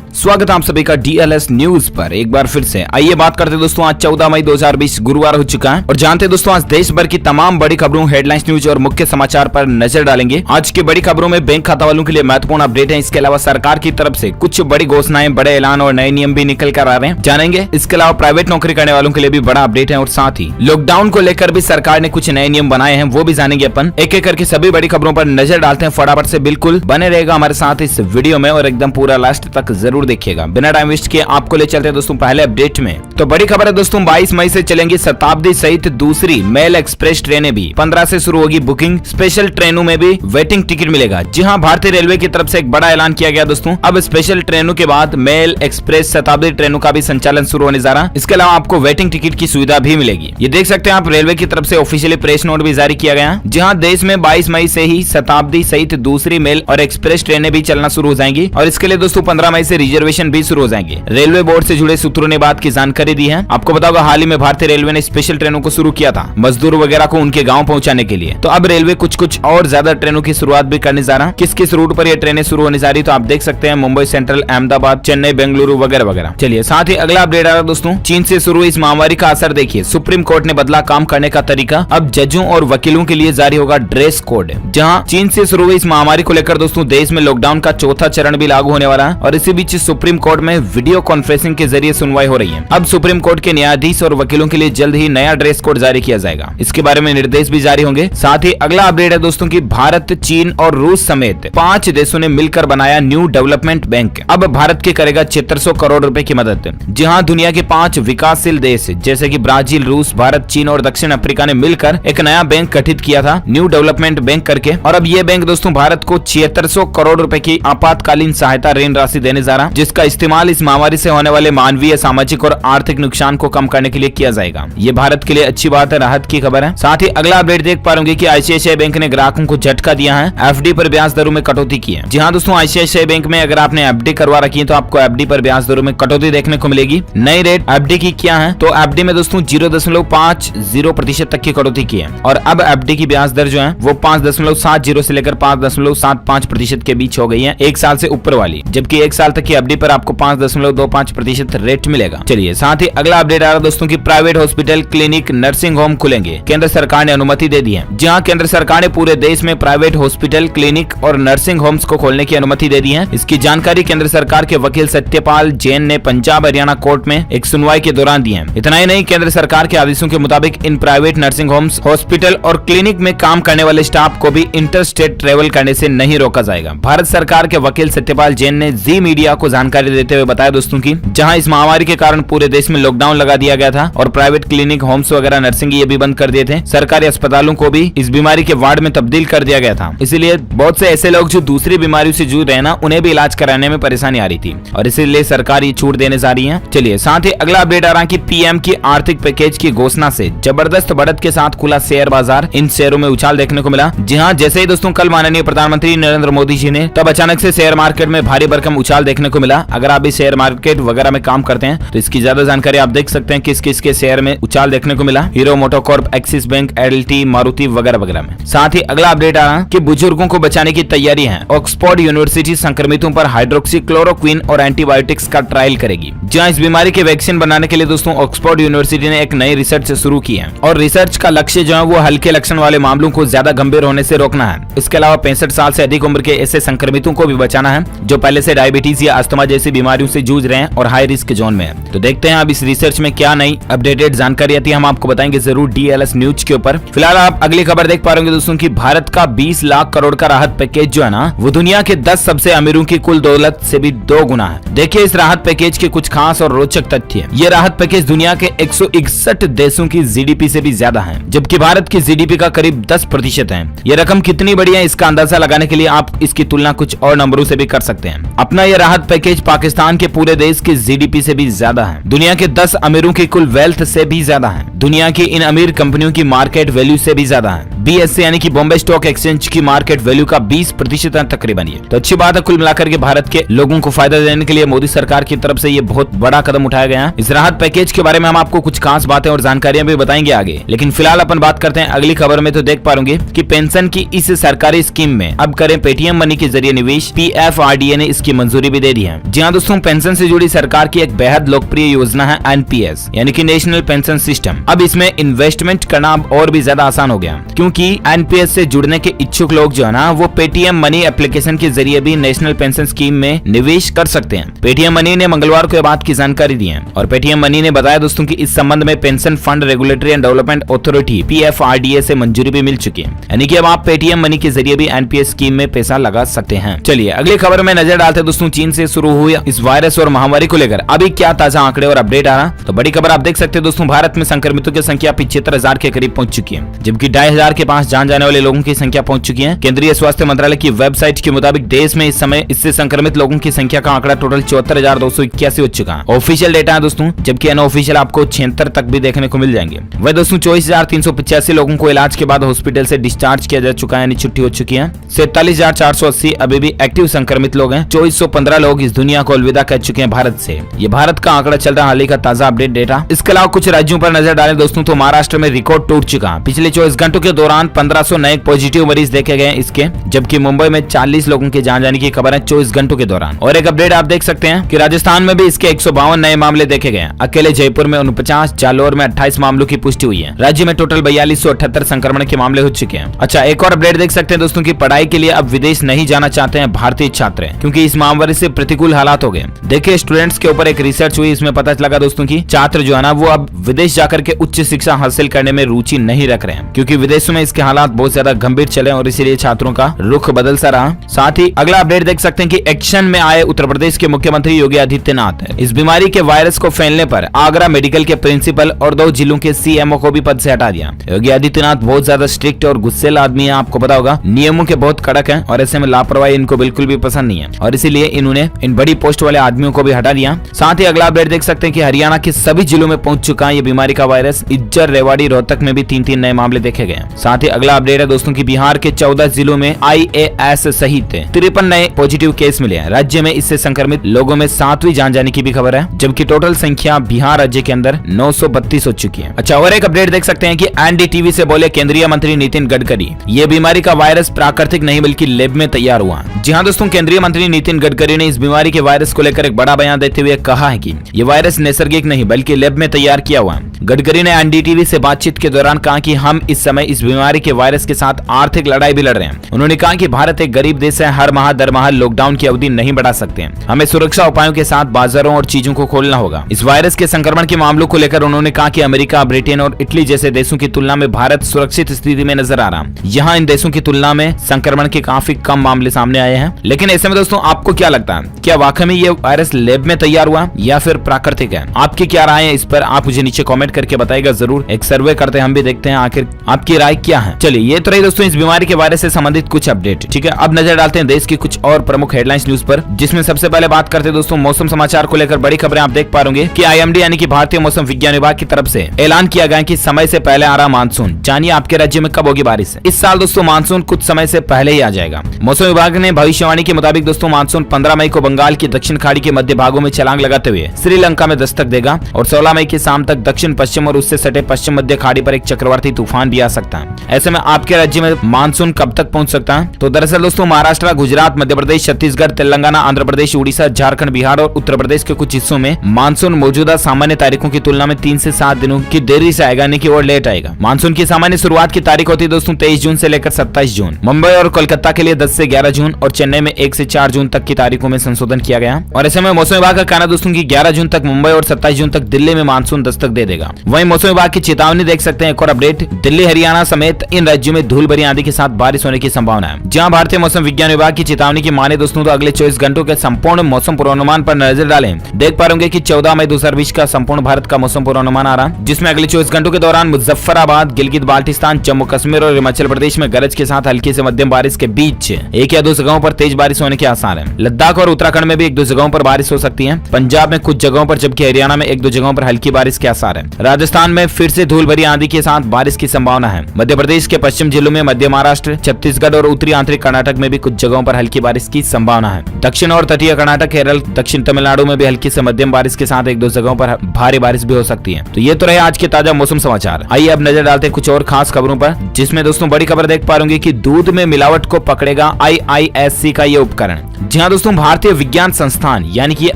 स्वागत है आप सभी का डीएलएस न्यूज पर। एक बार फिर से आइए बात करते हैं दोस्तों। आज 14 मई 2020 गुरुवार हो चुका है और जानते हैं दोस्तों आज देश भर की तमाम बड़ी खबरों, हेडलाइंस, न्यूज और मुख्य समाचार पर नजर डालेंगे। आज की बड़ी खबरों में बैंक खाता वालों के लिए महत्वपूर्ण अपडेट है। इसके अलावा सरकार की तरफ से कुछ बड़ी घोषणाएं, बड़े ऐलान और नए नियम भी निकल कर आ रहे हैं, जानेंगे। इसके अलावा प्राइवेट नौकरी करने वालों के लिए भी बड़ा अपडेट है और साथ ही लॉकडाउन को लेकर भी सरकार ने कुछ नए नियम बनाए हैं, वो भी जानेंगे अपन। एक एक करके सभी बड़ी खबरों पर नजर डालते हैं। फटाफट से बिल्कुल बने रहेगा हमारे साथ इस वीडियो में और एकदम पूरा लास्ट तक जरूर देखिएगा। बिना टाइम वेस्ट किए आपको ले चलते हैं दोस्तों पहले अपडेट में। तो बड़ी खबर है दोस्तों, 22 मई से चलेंगी शताब्दी सहित दूसरी मेल एक्सप्रेस ट्रेनें भी। 15 से शुरू होगी बुकिंग। स्पेशल ट्रेनों में भी वेटिंग टिकट मिलेगा। जी हाँ, भारतीय रेलवे की तरफ से एक बड़ा ऐलान किया गया दोस्तों। अब स्पेशल ट्रेनों के बाद मेल एक्सप्रेस शताब्दी ट्रेनों का भी संचालन शुरू होने जा रहा है। इसके अलावा आपको वेटिंग टिकट की सुविधा भी मिलेगी। ये देख सकते हैं आप, रेलवे की तरफ से ऑफिशियली प्रेस नोट भी जारी किया गया है। जहाँ देश में 22 मई से ही शताब्दी सहित दूसरी मेल और एक्सप्रेस ट्रेनें भी चलना शुरू हो जाएंगी और इसके लिए दोस्तों 15 मई से रिजर्वेशन भी शुरू हो जाएंगे। रेलवे बोर्ड से जुड़े सूत्रों ने बात की जानकारी दी है। आपको बताओ हाल ही में भारतीय रेलवे ने स्पेशल ट्रेनों को शुरू किया था मजदूर वगैरह को उनके गांव पहुंचाने के लिए। तो अब रेलवे कुछ और ज्यादा ट्रेनों की शुरुआत भी करने जा रहा है। किस किस रूट पर ये ट्रेनें शुरू होने जा रही तो आप देख सकते हैं, मुंबई सेंट्रल, अहमदाबाद, चेन्नई, बेंगलुरु वगैरह वगैरह। चलिए साथ ही अगला अपडेट आ रहा है दोस्तों, चीन से शुरू इस महामारी का असर देखिए। सुप्रीम कोर्ट ने बदला काम करने का तरीका। अब जजों और वकीलों के लिए जारी होगा ड्रेस कोड। जहां चीन से शुरू हुई इस महामारी को लेकर दोस्तों देश में लॉकडाउन का चौथा चरण भी लागू होने वाला है और इसी बीच सुप्रीम कोर्ट में वीडियो कॉन्फ्रेंसिंग के जरिए सुनवाई हो रही है। अब सुप्रीम कोर्ट के न्यायाधीश और वकीलों के लिए जल्द ही नया ड्रेस कोड जारी किया जाएगा। इसके बारे में निर्देश भी जारी होंगे। साथ ही अगला अपडेट है दोस्तों कि भारत, चीन और रूस समेत 5 देशों ने मिलकर बनाया न्यू डेवलपमेंट बैंक। अब भारत के करेगा 7600 करोड़ रुपए की मदद। जहां दुनिया के 5 विकासशील देश जैसे कि ब्राजील, रूस, भारत, चीन और दक्षिण अफ्रीका ने मिलकर एक नया बैंक गठित किया था, न्यू डेवलपमेंट बैंक करके। और अब ये बैंक दोस्तों भारत को 7600 करोड़ रुपए की आपातकालीन सहायता ऋण राशि देने जा रहा है, जिसका इस्तेमाल इस महामारी से होने वाले मानवीय, सामाजिक और आर्थिक नुकसान को कम करने के लिए किया जाएगा। ये भारत के लिए अच्छी बात है, राहत की खबर है। साथ ही अगला अपडेट देख पा रहे कि आईसीआईसीआई बैंक ने ग्राहकों को झटका दिया है, एफडी पर ब्याज दरों में कटौती की है। जी हाँ दोस्तों, आईसीआईसीआई बैंक में अगर आपने एफडी करवा रखी है तो आपको एफडी पर ब्याज दरों में कटौती देखने को मिलेगी। नई रेट एफडी की क्या है तो एफडी में दोस्तों 0.50% तक की कटौती की है और अब एफडी की ब्याज दर जो है वो 5.70 से लेकर 5.75% के बीच हो गई है, एक साल से ऊपर वाली। जबकि एक साल तक की एफडी पर आपको 5.25% रेट मिलेगा। चलिए साथ ही अगला अपडेट आ रहा है दोस्तों कि private hospital, clinic, nursing home खुलेंगे। केंद्र सरकार ने अनुमति दे दी है। जहां केंद्र सरकार ने पूरे देश में प्राइवेट हॉस्पिटल, क्लिनिक और नर्सिंग होम्स को खोलने की अनुमति दे दी है। इसकी जानकारी केंद्र सरकार के वकील सत्यपाल जैन ने पंजाब हरियाणा कोर्ट में एक सुनवाई के दौरान दी है। इतना ही नहीं, केंद्र सरकार के आदेशों के मुताबिक in private nursing homes, hospital और क्लिनिक में काम करने वाले स्टाफ को भी इंटर स्टेट ट्रेवल करने से नहीं रोका जाएगा। भारत सरकार के वकील सत्यपाल जैन ने जी मीडिया को जानकारी देते हुए बताया दोस्तों की जहां इस महामारी के कारण पूरे देश में लॉकडाउन लगा दिया गया था और प्राइवेट क्लिनिक, होम्स वगैरह, नर्सिंग ये भी बंद कर दिए थे। सरकारी अस्पतालों को भी इस बीमारी के वार्ड में तब्दील कर दिया गया था। इसीलिए बहुत से ऐसे लोग जो दूसरी बीमारियों से जूझ रहे हैं ना, उन्हें भी इलाज कराने में परेशानी आ रही थी और इसीलिए सरकार ये छूट देने जा रही है। चलिए साथ ही अगला अपडेट आ रहा है कि पीएम की आर्थिक पैकेज की घोषणा से जबरदस्त बढ़त के साथ खुला शेयर बाजार। इन शेयरों में उछाल देखने को मिला। जी हाँ, जैसे ही दोस्तों कल माननीय प्रधानमंत्री नरेंद्र मोदी जी ने, तब अचानक से शेयर मार्केट में भारी भरकम उछाल देखने को मिला। अगर आप भी शेयर मार्केट वगैरह में काम करते हैं तो इसकी ज्यादा जानकारी आप देख सकते हैं किस किस के शेयर में उछाल देखने को मिला। Hero MotoCorp, axis bank, LT, Maruti वगैरह वगैरह में। साथ ही अगला अपडेट आ रहा है कि बुजुर्गों को बचाने की तैयारी है। ऑक्सफोर्ड यूनिवर्सिटी संक्रमितों पर हाइड्रोक्सीक्लोरोक्विन और एंटीबायोटिक्स का ट्रायल करेगी। जहां इस बीमारी के वैक्सीन बनाने के लिए दोस्तों ऑक्सफोर्ड यूनिवर्सिटी ने एक नई रिसर्च शुरू की है और रिसर्च का लक्ष्य जो है वो हल्के लक्षण वाले मामलों को ज्यादा गंभीर होने से रोकना है। इसके अलावा 65 साल से अधिक उम्र के ऐसे संक्रमितों को भी बचाना है जो पहले से डायबिटीज या अस्थमा जैसी बीमारियों से जूझ रहे हैं और हाई रिस्क जोन में है। तो देखते हैं अब इस रिसर्च में क्या नई अपडेटेड जानकारी आती है, हम आपको बताएंगे जरूर डीएलएस न्यूज के ऊपर। फिलहाल आप अगली खबर देख पा रहे होंगे दोस्तों कि भारत का 20 लाख करोड़ का राहत पैकेज जो है ना, वो दुनिया के 10 सबसे अमीरों की कुल दौलत से भी 2 गुना है। देखिए इस राहत पैकेज के कुछ खास और रोचक तथ्य है। ये राहत पैकेज दुनिया के 161 देशों की जीडीपी से भी ज्यादा है, जबकि भारत की जीडीपी का करीब 10% है। ये रकम कितनी बड़ी है इसका अंदाजा लगाने के लिए आप इसकी तुलना कुछ और नंबरों से भी कर सकते हैं। अपना ये राहत पैकेज पाकिस्तान के पूरे देश की जीडीपी से भी ज्यादा है, दुनिया के 10 अमीरों की कुल वेल्थ से भी ज्यादा है, दुनिया की इन अमीर कंपनियों की मार्केट वैल्यू से भी ज्यादा है। बीएसई यानी कि बॉम्बे स्टॉक एक्सचेंज की मार्केट वैल्यू का 20% है तकरीबन। ये तो अच्छी बात है, कुल मिलाकर के भारत के लोगों को फायदा देने के लिए मोदी सरकार की तरफ से ये बहुत बड़ा कदम उठाया गया है। इस राहत पैकेज के बारे में हम आपको कुछ खास बातें और जानकारियां भी बताएंगे आगे, लेकिन फिलहाल अपन बात करते हैं अगली खबर में। तो देख पाओगे कि पेंशन की इस सरकारी स्कीम में अब करें पेटीएम मनी के जरिए निवेश। पीएफआरडीए ने इसकी मंजूरी भी दे दी है। जी हाँ दोस्तों, पेंशन से जुड़ी सरकार की एक बेहद लोकप्रिय योजना है एनपीएस यानी कि नेशनल पेंशन सिस्टम। अब इसमें इन्वेस्टमेंट करना और भी ज्यादा आसान हो गया, क्योंकि एनपीएस से जुड़ने के इच्छुक लोग जो है ना, वो पेटीएम मनी एप्लीकेशन के जरिए भी नेशनल पेंशन स्कीम में निवेश कर सकते हैं। पेटीएम मनी ने मंगलवार को यह बात की जानकारी दी है और पेटीएम मनी ने बताया दोस्तों कि इस संबंध में pension fund regulatory and development authority PFRDA से मंजूरी भी मिल चुकी है, यानी कि अब आप पेटीएम मनी के जरिए भी एनपीएस स्कीम में पैसा लगा सकते हैं। चलिए अगली खबर में नजर डालते दोस्तों, चीन से शुरू हुई इस वायरस और महामारी को लेकर अभी क्या ताजा आंकड़े और अपडेट आ रहा। तो बड़ी खबर आप देख सकते हैं दोस्तों, भारत में संक्रमितों की संख्या 75,000 के करीब पहुंच चुकी है, जबकि 2,500 के पास जान जाने वाले लोगों की संख्या पहुंच चुकी है। केंद्रीय स्वास्थ्य मंत्रालय की वेबसाइट के मुताबिक देश में इस समय इससे संक्रमित लोगों की संख्या का आंकड़ा टोटल 74,281 हो चुका है। ऑफिशियल डेटा है दोस्तों, जबकि अनऑफिशियल आपको 76 तक भी देखने को मिल जाएंगे। वह दोस्तों 24,385 लोगों को इलाज के बाद हॉस्पिटल से डिस्चार्ज किया जा चुका है, यानी छुट्टी हो चुकी है। 47,480 अभी भी एक्टिव संक्रमित लोग हैं। 2415 लोग इस दुनिया को अलविदा कह चुके हैं भारत से। ये भारत का आंकड़ा चल रहा हाल ही का ताजा अपडेट डेटा। इसके अलावा कुछ राज्यों पर नजर डालें दोस्तों, तो महाराष्ट्र में रिकॉर्ड टूट चुका। पिछले 24 घंटों के दौरान 1500 नए पॉजिटिव मरीज देखे गए इसके, जबकि मुंबई में 40 लोगों के जान जाने की खबर है 24 घंटों के दौरान। और एक अपडेट आप देख सकते हैं कि राजस्थान में भी इसके 152 नए मामले देखे गए। अकेले जयपुर में 49, जालोर में 28 मामलों की पुष्टि हुई है। राज्य में टोटल 4278 संक्रमण के मामले हो चुके हैं। अच्छा, एक और अपडेट देख सकते हैं दोस्तों की पढ़ाई के लिए अब विदेश नहीं जाना चाहते हैं भारतीय छात्र, क्योंकि इस महामारी से प्रतिकूल हालात हो गए। देखिए स्टूडेंट्स के ऊपर एक रिसर्च हुई, इसमें पता लगा दोस्तों की छात्र जो है ना, वो अब विदेश जाकर के उच्च शिक्षा हासिल करने में रुचि नहीं रख रहे हैं, क्योंकि विदेशों में इसके हालात बहुत ज्यादा गंभीर चले और इसीलिए छात्रों का रुख बदल सा रहा। साथ ही अगला अपडेट देख सकते हैं कि एक्शन में आए उत्तर प्रदेश के मुख्यमंत्री योगी आदित्यनाथ। इस बीमारी के वायरस को फैलने पर आगरा मेडिकल के प्रिंसिपल और 2 जिलों के सीएमओ को भी पद से हटा दिया। योगी आदित्यनाथ बहुत ज्यादा स्ट्रिक्ट और गुस्सेल आदमी है, आपको पता होगा, नियमों के बहुत कड़क हैं और ऐसे में लापरवाही इनको बिल्कुल भी पसंद नहीं है और इसीलिए इन्होंने इन बड़ी पोस्ट वाले आदमियों को भी हटा दिया। साथ ही अगला अपडेट देख सकते हैं कि हरियाणा के सभी जिलों में पहुंच चुका है ये बीमारी का वायरस। इज्जर, रेवाड़ी, रोहतक में भी 3-3 नए मामले देखे गए। साथ ही अगला अपडेट है दोस्तों की बिहार के 14 जिलों में IAS सहित 53 नए पॉजिटिव केस मिले हैं। राज्य में इससे संक्रमित लोगों में 7वीं जान जाने की भी खबर है, जबकि टोटल संख्या बिहार राज्य के अंदर 932 हो चुकी है। अच्छा, और एक अपडेट देख सकते हैं कि एनडीटीवी से बोले केंद्रीय मंत्री नितिन गडकरी, ये बीमारी का वायरस प्राकृतिक नहीं बल्कि लैब में तैयार हुआ। जी हाँ दोस्तों, केंद्रीय मंत्री नितिन गडकरी ने इस बीमारी के वायरस को लेकर एक बड़ा बयान देते हुए कहा है कि ये वायरस नैसर्गिक नहीं बल्कि लैब में तैयार किया हुआ। गडकरी ने एनडीटीवी से बातचीत के दौरान कहा कि हम इस समय इस बीमारी के वायरस के साथ आर्थिक लड़ाई भी लड़ रहे हैं। उन्होंने कहा कि भारत एक गरीब देश है, हर माह दर माह लॉकडाउन की अवधि नहीं बढ़ा सकते हैं। हमें सुरक्षा उपायों के साथ बाजारों और चीजों को खोलना होगा। इस वायरस के संक्रमण के मामलों को लेकर उन्होंने कहा कि अमेरिका, ब्रिटेन और इटली जैसे देशों की तुलना में भारत सुरक्षित स्थिति में नजर आ रहा है। यहाँ इन देशों की तुलना में संक्रमण के काफी कम मामले सामने आए हैं। लेकिन ऐसे में दोस्तों आपको क्या लगता है, क्या वाकई में ये वायरस लैब में तैयार हुआ या फिर प्राकृतिक है? आपकी क्या राय है इस पर आप मुझे नीचे कमेंट करके बताइएगा जरूर। एक सर्वे करते हैं, हम भी देखते हैं आखिर आपकी राय क्या है। चलिए ये तो रही दोस्तों इस बीमारी के वायरस से संबंधित कुछ अपडेट। ठीक है, अब नजर डालते हैं देश की कुछ और प्रमुख हेडलाइंस न्यूज पर, जिसमें सबसे पहले बात करते हैं दोस्तों मौसम समाचार को लेकर बड़ी खबरें आप देख पा रहे होंगे कि IMD यानी कि भारतीय मौसम विज्ञान विभाग की तरफ से ऐलान किया गया कि समय से पहले आ रहा मानसून। जानिए आपके राज्य में कब होगी बारिश। इस साल दोस्तों मानसून कुछ समय से पहले ही आ जाएगा। मौसम विभाग ने भविष्यवाणी के मुताबिक दोस्तों मानसून 15 मई को बंगाल की दक्षिण खाड़ी के मध्य भागों में छलांग लगाते हुए श्रीलंका में दस्तक देगा और 16 मई की शाम तक दक्षिण पश्चिम और उससे सटे पश्चिम मध्य खाड़ी पर एक चक्रवाती तूफान भी आ सकता है। ऐसे में आपके राज्य में मानसून कब तक पहुंच सकता है? तो दरअसल दोस्तों महाराष्ट्र, गुजरात, मध्य प्रदेश, छत्तीसगढ़, तेलंगाना, आंध्र प्रदेश, उड़ीसा, झारखंड, बिहार और उत्तर प्रदेश के कुछ हिस्सों में मानसून मौजूदा सामान्य तारीखों की तुलना में 3 से 7 दिनों की देरी से आएगा, यानी कि और लेट आएगा। मानसून की सामान्य शुरुआत की तारीख होती है दोस्तों 23 जून से लेकर 27 जून। मुंबई और कोलकाता के लिए 10 से 11 जून और चेन्नई में 1 से 4 जून तक की तारीखों में संशोधन किया गया। और ऐसे में मौसम विभाग का कहना दोस्तों की 11 जून तक मुंबई और 27 जून तक दिल्ली में मानसून दस्तक दे देगा। वहीं मौसम विभाग की चेतावनी देख सकते हैं एक और अपडेट, दिल्ली, हरियाणा समेत इन राज्यों में धूल भरी आंधी के साथ बारिश होने की संभावना है। जहां भारतीय मौसम विज्ञान विभाग की चेतावनी की माने दोस्तों तो अगले 24 घंटों के संपूर्ण मौसम पूर्वानुमान पर नजर डालें, देख पा रहे कि 14 मई 2020 का संपूर्ण भारत का मौसम पूर्वानुमान आ रहा है, जिसमें अगले 24 घंटों के दौरान मुजफ्फराबाद, गिलगित बाल्टिस्तान, जम्मू कश्मीर और हिमाचल प्रदेश में गरज के साथ हल्की से मध्यम बारिश के बीच 1 या 2 जगहों पर तेज बारिश होने के आसार हैं। लद्दाख और उत्तराखंड में भी 1-2 जगहों पर बारिश हो सकती है। पंजाब में कुछ जगहों पर, जबकि हरियाणा में 1-2 जगहों पर हल्की बारिश के आसार है। राजस्थान में फिर से धूल भरी आंधी के साथ बारिश की संभावना है। मध्य प्रदेश के पश्चिम जिलों में, मध्य महाराष्ट्र, छत्तीसगढ़ और उत्तरी आंतरिक कर्नाटक में भी कुछ जगहों पर हल्की बारिश की संभावना है। दक्षिण और तटीय कर्नाटक, केरल, दक्षिण तमिलनाडु में भी हल्की से मध्यम बारिश के साथ 1-2 जगहों पर भारी बारिश भी हो सकती है। तो ये तो रहे आज के ताजा मौसम समाचार। आइए अब नजर डालते हैं कुछ और खास खबरों पर, जिसमें दोस्तों बड़ी खबर देख पा रहे कि दूध में मिलावट को पकड़ेगा IISC का ये उपकरण। जी हाँ दोस्तों, भारतीय भारतीय विज्ञान संस्थान यानी कि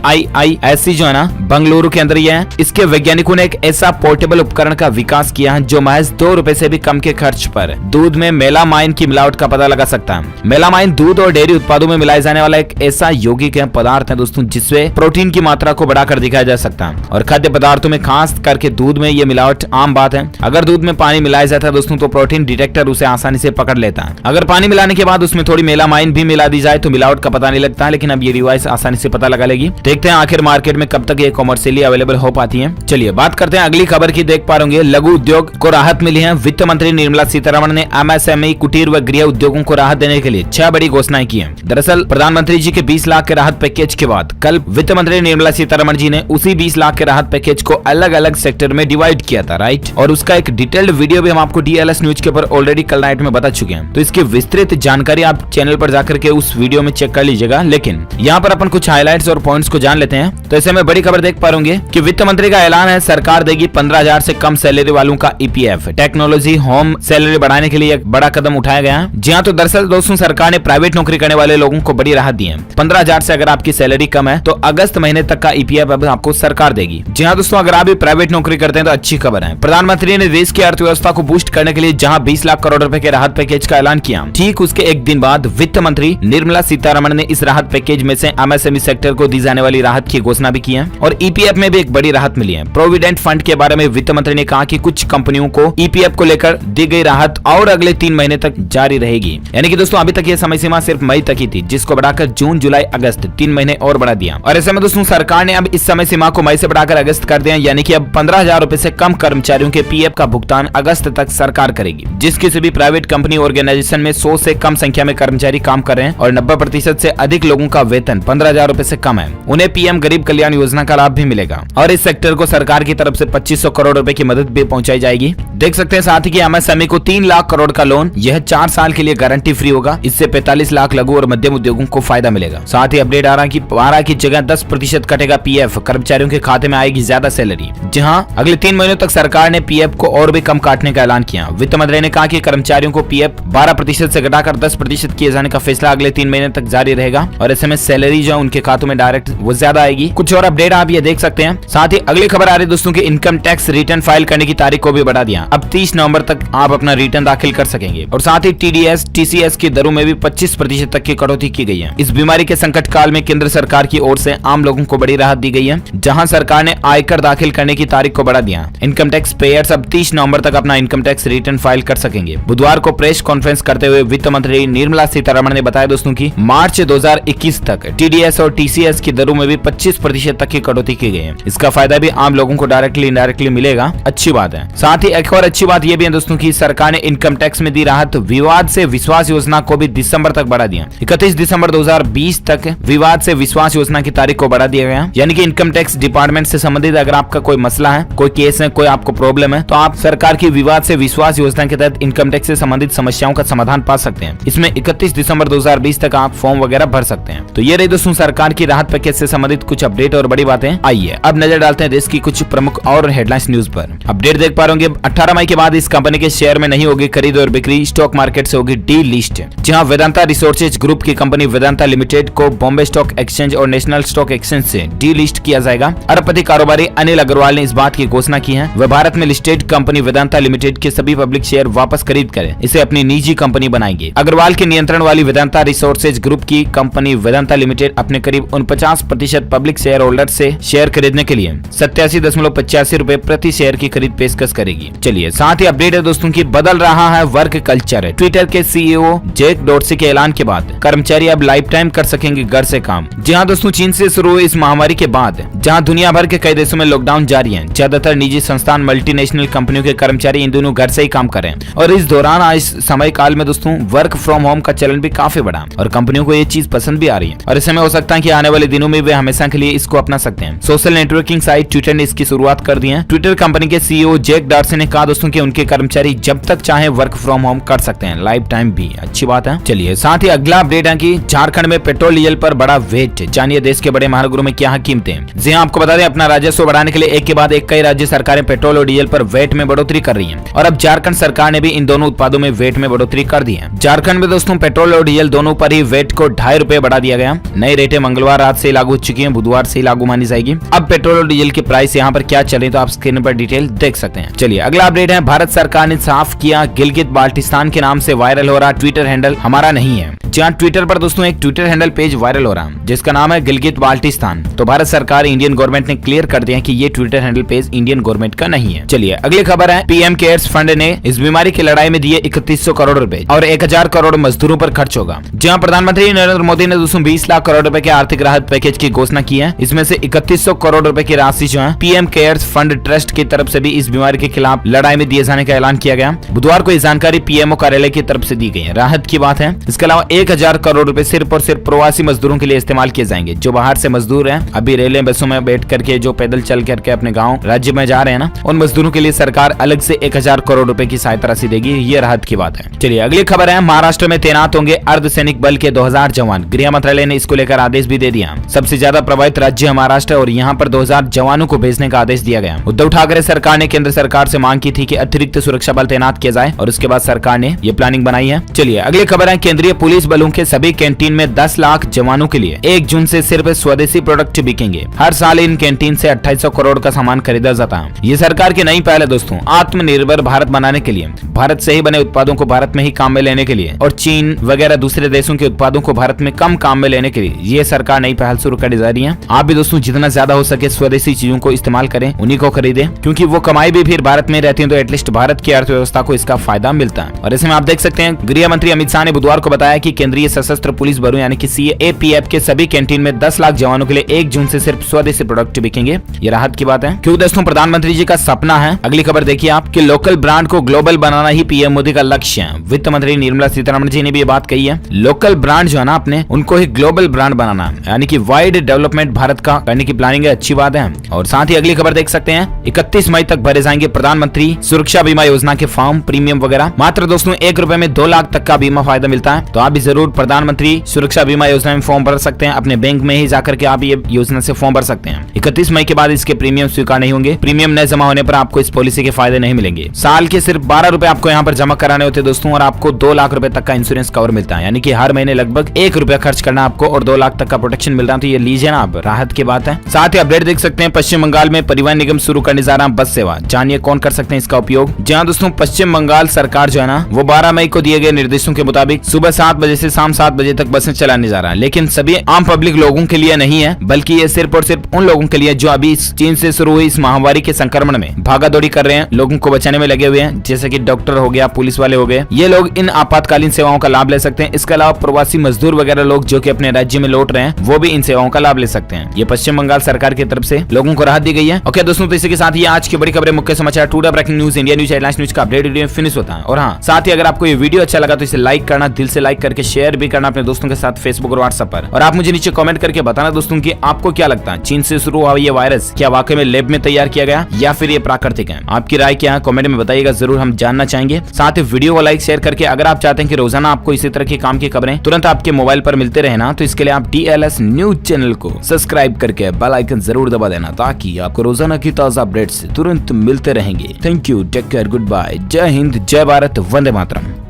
IISc जो है ना बंगलुरु के अंदर ये है। इसके वैज्ञानिकों ने एक ऐसा पोर्टेबल उपकरण का विकास किया है जो महज 2 रुपए से भी कम के खर्च पर दूध में मेलामाइन की मिलावट का पता लगा सकता है। मेलामाइन दूध और डेयरी उत्पादों में मिलाए जाने वाला एक ऐसा यौगिक पदार्थ है दोस्तों जिससे प्रोटीन की मात्रा को बढ़ाकर दिखाया जा सकता है। और खाद्य पदार्थों में खास करके दूध में ये मिलावट आम बात है। अगर दूध में पानी मिलाया जाता है दोस्तों तो प्रोटीन डिटेक्टर उसे आसानी से पकड़ लेता है। अगर पानी मिलाने के बाद उसमें थोड़ी मेलामाइन भी मिला दी जाए तो मिलावट का पता नहीं लगता है, लेकिन अब ये डिवाइस आसानी से पता लगा लेगी। देखते हैं आखिर मार्केट में कब तक ये कॉमर्शियली अवेलेबल हो पाती है। चलिए बात करते हैं अगली खबर की। देख पा रहे होंगे लघु उद्योग को राहत मिली है। वित्त मंत्री निर्मला सीतारमण ने MSME कुटीर व गृह उद्योगों को राहत देने के लिए 6 बड़ी घोषणाएं की हैं। दरअसल प्रधानमंत्री जी के 20 लाख के राहत पैकेज के बाद कल वित्त मंत्री निर्मला सीतारमण जी ने उसी 20 लाख के राहत पैकेज को अलग अलग सेक्टर में डिवाइड किया था, राइट। और उसका एक डिटेल्ड वीडियो भी हम आपको DLS न्यूज के ऊपर ऑलरेडी कल नाइट में बता चुके हैं। तो इसकी विस्तृत जानकारी आप चैनल पर जाकर के उस वीडियो में चेक कर लीजिएगा। लेकिन यहाँ पर अपन कुछ हाइलाइट्स और पॉइंट्स को जान लेते हैं। तो ऐसे में बड़ी खबर देख पा रहे कि वित्त मंत्री का ऐलान है, सरकार देगी 15,000 से कम सैलरी वालों का EPF। टेक्नोलॉजी होम सैलरी बढ़ाने के लिए एक बड़ा कदम उठाया गया है। जी हाँ, तो दरअसल दोस्तों सरकार ने प्राइवेट नौकरी करने वाले लोगों को बड़ी राहत दी है। 15,000 से अगर आपकी सैलरी कम है तो अगस्त महीने तक का EPF अब आपको सरकार देगी। जी हाँ दोस्तों, अगर आप भी प्राइवेट नौकरी करते हैं तो अच्छी खबर है। प्रधानमंत्री ने देश की अर्थव्यवस्था को बूस्ट करने के लिए जहां 20 लाख करोड़ रुपए के राहत पैकेज का ऐलान किया, ठीक उसके एक दिन बाद वित्त मंत्री निर्मला सीतारमण ने इस राहत पैकेज में से MSME सेक्टर को दी जाने वाली राहत की घोषणा भी की है। और EPF में भी एक बड़ी राहत मिली है। प्रोविडेंट फंड के बारे में वित्त मंत्री ने कहा कि कुछ कंपनियों को EPF को लेकर दी गई राहत और अगले 3 महीने तक जारी रहेगी। यानी कि दोस्तों अभी तक ये समय सीमा सिर्फ मई तक ही थी, जिसको बढ़ाकर जून, जुलाई, अगस्त 3 महीने और बढ़ा दिया। और ऐसे में दोस्तों सरकार ने अब इस समय सीमा को मई से बढ़ाकर अगस्त कर दिया। यानी कि अब 15,000 रुपए से कम कर्मचारियों के PF का भुगतान अगस्त तक सरकार करेगी। जिस किसी भी प्राइवेट कंपनी ऑर्गेनाइजेशन में 100 से कम संख्या में कर्मचारी काम कर रहे हैं और 90% से अधिक लोगों का वेतन 15,000 रुपए से कम है, उन्हें PM गरीब कल्याण योजना का लाभ भी मिलेगा। और इस सेक्टर को सरकार की तरफ से 2500 करोड़ रुपए की मदद भी पहुंचाई जाएगी। देख सकते हैं साथ ही कि MSME को 3 लाख करोड़ का लोन, यह 4 साल के लिए गारंटी फ्री होगा। इससे 45 लाख लघु और मध्यम उद्योगों को फायदा मिलेगा। साथ ही अपडेट आ रहा है कि 12 की जगह 10% कटेगा PF, कर्मचारियों के खाते में आएगी ज्यादा सैलरी। जहां अगले 3 महीनों तक सरकार ने PF को और भी कम काटने का ऐलान किया। वित्त मंत्री ने कहा कि कर्मचारियों को PF 12% से घटाकर 10% किए जाने का फैसला अगले 3 महीने तक जारी रहेगा। और ऐसे में सैलरी जो उनके खातों में डायरेक्ट वो ज्यादा आएगी। कुछ और अपडेट आप ये देख सकते हैं। साथ ही अगली खबर आ रही दोस्तों की इनकम टैक्स रिटर्न फाइल करने की तारीख को भी बढ़ा दिया। अब 30 नवंबर तक आप अपना रिटर्न दाखिल कर सकेंगे। और साथ ही TDS, TCS की दरों में भी 25% तक की कटौती की गई है। इस बीमारी के संकट काल में केंद्र सरकार की ओर से आम लोगों को बड़ी राहत दी गई है, जहां सरकार ने आयकर दाखिल करने की तारीख को बढ़ा दिया। इनकम टैक्स पेयर्स अब 30 नवंबर तक अपना इनकम टैक्स रिटर्न फाइल कर सकेंगे। बुधवार को प्रेस कॉन्फ्रेंस करते हुए वित्त मंत्री निर्मला सीतारमण ने बताया दोस्तों की मार्च 2021 तक TDS और TCS की दरों में भी 25% तक की कटौती की गई है। इसका फायदा भी आम लोगों को डायरेक्टली इनडायरेक्टली मिलेगा। अच्छी बात है। साथ ही एक और अच्छी बात यह भी है दोस्तों की सरकार ने इनकम टैक्स में दी राहत। विवाद से विश्वास योजना को भी दिसंबर तक बढ़ा दिया। 31 दिसंबर 2020 तक विवाद से विश्वास योजना की तारीख को बढ़ा दिया गया। यानी कि इनकम टैक्स डिपार्टमेंट से संबंधित अगर आपका कोई मसला है, कोई केस है, कोई आपको प्रॉब्लम है, तो आप सरकार की विवाद से विश्वास योजना के तहत इनकम टैक्स से संबंधित समस्याओं का समाधान पा सकते हैं। इसमें 31 दिसंबर 2020 तक आप फॉर्म वगैरह भर सकते हैं। तो ये रही दोस्तों सरकार की राहत पैकेज से संबंधित कुछ अपडेट और बड़ी बातें। आइए अब नजर डालते हैं देश की कुछ प्रमुख और हेडलाइंस न्यूज पर। अपडेट देख पा रहे होंगे 18 मई के बाद इस कंपनी के शेयर में नहीं होगी खरीद और बिक्री, स्टॉक मार्केट से होगी डी लिस्ट। जहां वेदांता रिसोर्सेज ग्रुप की कंपनी वेदांता लिमिटेड को बॉम्बे स्टॉक एक्सचेंज और नेशनल स्टॉक एक्सचेंज से डी लिस्ट किया जाएगा। अरबपति कारोबारी अनिल अग्रवाल ने इस बात की घोषणा की है। वह भारत में लिस्टेड कंपनी वेदांता लिमिटेड के सभी पब्लिक शेयर वापस खरीद कर इसे अपनी निजी कंपनी बनाएंगे। अग्रवाल के नियंत्रण वाली वेदांता रिसोर्सेज ग्रुप की कंपनी वेदांता लिमिटेड अपने करीब 49% पब्लिक शेयर होल्डर से शेयर खरीदने के लिए 87.85 रुपए प्रति शेयर की खरीद पेशकश करेगी। चलिए साथ ही अपडेट है दोस्तों की बदल रहा है वर्क कल्चर। ट्विटर के CEO जैक डॉर्सी के ऐलान के बाद कर्मचारी अब लाइफ टाइम कर सकेंगे घर से काम। जी हाँ दोस्तों, चीन से शुरू हुई इस महामारी के बाद जहां दुनिया भर के कई देशों में लॉकडाउन जारी है, ज्यादातर निजी संस्थान मल्टीनेशनल कंपनियों के कर्मचारी इन दोनों घर से ही काम कर रहे हैं। और इस दौरान आज समय काल में दोस्तों वर्क फ्रॉम होम का चलन भी काफी बढ़ा और कंपनियों को ये चीज पसंद भी आ रही है। और इस समय हो सकता है कि आने वाले दिनों में वे हमेशा के लिए इसको अपना सकते हैं। सोशल नेटवर्किंग साइट ट्विटर ने इसकी शुरुआत कर दी है। ट्विटर कंपनी के CEO जैक डॉर्सी ने कहा कहा दोस्तों कि उनके कर्मचारी जब तक चाहे वर्क फ्रॉम होम कर सकते हैं, लाइफ टाइम भी। अच्छी बात है। चलिए साथ ही अगला अपडेट है कि झारखंड में पेट्रोल डीजल पर बड़ा वेट। जानिए देश के बड़े महानगरों में क्या कीमतें। जी हाँ, आपको बता दें अपना राजस्व बढ़ाने के लिए एक के बाद एक कई राज्य सरकारें पेट्रोल और डीजल पर वेट में बढ़ोतरी कर रही है और अब झारखंड सरकार ने भी इन दोनों उत्पादों में वेट में बढ़ोतरी कर दी है। झारखंड में दोस्तों पेट्रोल और डीजल दोनों पर ही वेट को 2.5 रुपए बढ़ा दिया गया। नई रेटें मंगलवार रात से लागू हो चुकी हैं, बुधवार से लागू मानी जाएगी। अब पेट्रोल और डीजल की प्राइस यहाँ पर क्या चले तो आप स्क्रीन पर डिटेल देख सकते हैं। चलिए अगला अपडेट है, भारत सरकार ने साफ किया गिलगित बाल्टिस्तान के नाम से वायरल हो रहा ट्विटर हैंडल हमारा नहीं है। जहाँ ट्विटर पर दोस्तों एक ट्विटर हैंडल पेज वायरल हो रहा है जिसका नाम है गिलगित बाल्टिस्तान। तो भारत सरकार इंडियन गवर्नमेंट ने क्लियर कर दिया कि ये Twitter handle page Indian government का नहीं है। चलिए अगली खबर है, पीएम केयर्स फंड ने इस बीमारी की लड़ाई में दिए 3100 करोड़ रुपए और 1000 करोड़ मजदूरों पर खर्च होगा। जहाँ प्रधानमंत्री नरेंद्र मोदी ने दोस्तों 20 लाख करोड़ रुपए के आर्थिक राहत पैकेज की घोषणा की है। इसमें से 3100 करोड़ रुपए की राशि जो है पीएम केयर्स फंड ट्रस्ट की तरफ से भी इस बीमारी के खिलाफ लड़ाई में दिए जाने का ऐलान किया गया। बुधवार को ये जानकारी पीएमओ कार्यालय की तरफ से दी गई है। राहत की बात है। इसके अलावा 1000 करोड़ रुपए सिर्फ और सिर्फ प्रवासी मजदूरों के लिए इस्तेमाल किए जाएंगे। जो बाहर से मजदूर हैं, अभी रेलवे बसों में बैठ करके जो पैदल चल करके अपने गाँव राज्य में जा रहे हैं ना, उन मजदूरों के लिए सरकार अलग से 1000 करोड़ रुपए की सहायता राशि देगी। ये राहत की बात है। चलिए अगली खबर है, महाराष्ट्र में तैनात होंगे अर्धसैनिक बल के 2000 जवान। गृह मंत्रालय ने इसको लेकर आदेश भी दे दिया। सबसे ज्यादा प्रभावित राज्य है महाराष्ट्र और यहाँ पर 2000 जवानों को भेजने का आदेश दिया गया। उद्धव ठाकरे सरकार ने केंद्र सरकार से मांग की थी कि अतिरिक्त सुरक्षा बल तैनात किया जाए और उसके बाद सरकार ने ये प्लानिंग बनाई है। चलिए अगली खबर है, केंद्रीय पुलिस बलों के सभी कैंटीन में 10 लाख जवानों के लिए 1 जून से सिर्फ स्वदेशी प्रोडक्ट बिकेंगे। हर साल इन कैंटीन से 2800 करोड़ का सामान खरीदा जाता है। ये सरकार की नई पहल है दोस्तों, आत्मनिर्भर भारत बनाने के लिए, भारत से ही बने उत्पादों को भारत में ही काम में लेने के लिए और चीन वगैरह दूसरे देशों के उत्पादों को भारत में कम काम में लेने के लिए ये सरकार नई पहल शुरू कर जा रही है। आप भी दोस्तों जितना ज्यादा हो सके स्वदेशी चीजों को इस्तेमाल करें, उन्हीं को खरीदें, क्योंकि वो कमाई भी फिर भारत में रहती है तो एटलीस्ट भारत की अर्थव्यवस्था को इसका फायदा मिलता है। और इसमें आप देख सकते हैं गृह मंत्री अमित शाह ने बुधवार को बताया कि केंद्रीय सशस्त्र पुलिस बलों यानी कि सीएपीएफ के सभी कैंटीन में 10 लाख जवानों के लिए 1 जून से सिर्फ स्वदेशी प्रोडक्ट बिकेंगे। ये राहत की बात है, क्योंकि दोस्तों प्रधानमंत्री जी का सपना है। अगली खबर देखिए आप कि लोकल ब्रांड को ग्लोबल बनाना ही पीएम मोदी का लक्ष्य है। वित्त मंत्री निर्मला सीतारमण जी ने भी ये बात कही है। लोकल ब्रांड जो है ना अपने, उनको ही ग्लोबल ब्रांड बनाना है, यानी कि वाइड डेवलपमेंट भारत का करने की प्लानिंग है। अच्छी बात है। और साथ ही अगली खबर देख सकते हैं, 31 मई तक भरे जाएंगे प्रधानमंत्री सुरक्षा बीमा योजना के फॉर्म, प्रीमियम वगैरह। मात्र दोस्तों 1 रुपए में 2 लाख तक का बीमा फायदा मिलता है। तो आप भी जरूर प्रधानमंत्री सुरक्षा बीमा योजना में फॉर्म भर सकते हैं। अपने बैंक में ही जाकर के आप ये योजना से फॉर्म भर सकते हैं। 31 मई के बाद इसके प्रीमियम स्वीकार नहीं होंगे। प्रीमियम न जमा होने पर आपको इस पॉलिसी के फायदे नहीं मिलेंगे। साल के सिर्फ 12 रुपए आपको यहाँ पर जमा कराने होते दोस्तों और आपको 2 लाख रुपए तक का इंश्योरेंस कवर मिलता है, यानी कि हर महीने लगभग 1 रुपया खर्च करना आपको और 2 लाख तक का प्रोटेक्शन मिल रहा है। तो ये लीजिए ना आप, राहत की बात है। साथ ही अपडेट देख सकते हैं, पश्चिम बंगाल में परिवहन निगम शुरू करने जा रहा है बस सेवा। जानिए कौन कर सकते हैं इसका उपयोग। जहाँ दोस्तों पश्चिम बंगाल सरकार जो है ना, वो 12 मई को दिए गए निर्देशों के मुताबिक सुबह 7 बजे से शाम 7 बजे तक बसें चलाने जा रहा है। लेकिन सभी आम पब्लिक लोगों के लिए नहीं है, बल्कि ये सिर्फ और सिर्फ उन लोगों के लिए जो अभी चीन से शुरू हुई इस महामारी के संक्रमण में भागा दौड़ी कर रहे हैं, लोगों को बचाने में लगे हुए हैं, जैसे कि डॉक्टर हो गया, पुलिस वाले हो गए। ये लोग इन आपातकालीन सेवाओं का लाभ ले सकते हैं। इसके अलावा प्रवासी मजदूर वगैरह लोग जो कि अपने राज्य में लौट रहे हैं, वो भी इन सेवाओं का लाभ ले सकते हैं। ये पश्चिम बंगाल सरकार की तरफ से लोगों को राहत दी गई है। ओके दोस्तों, तो इसी के साथ ही आज की बड़ी खबरें, मुख्य समाचार, today breaking news, India news, headlines news का अपडेट वीडियो फिनिश होता है। और हाँ, साथ ही अगर आपको ये वीडियो अच्छा लगा तो इसे लाइक करना, दिल से लाइक करके शेयर भी करना अपने दोस्तों के साथ फेसबुक और व्हाट्सएप पर। और आप मुझे नीचे कमेंट करके बताना दोस्तों कि आपको क्या लगता है, चीन से शुरू हुआ ये वायरस क्या वाकई में लैब में तैयार किया गया या फिर ये प्राकृतिक है। आपकी राय क्या है कमेंट में बताइएगा, जरूर हम जानना चाहेंगे। साथ ही वीडियो को लाइक शेयर करके अगर आप चाहते हैं कि रोजाना आपको इसी तरह के काम की खबरें तुरंत आपके मोबाइल पर मिलते रहे ना, तो इसके लिए आप DLS न्यूज चैनल को सब्सक्राइब करके बेल आइकन जरूर दबा देना, ताकि आपको रोजाना की ताजा अपडेट्स तुरंत मिलते रहेंगे। Thank you, take care, good bye, जय हिंद, जय भारत, वंदे मातरम।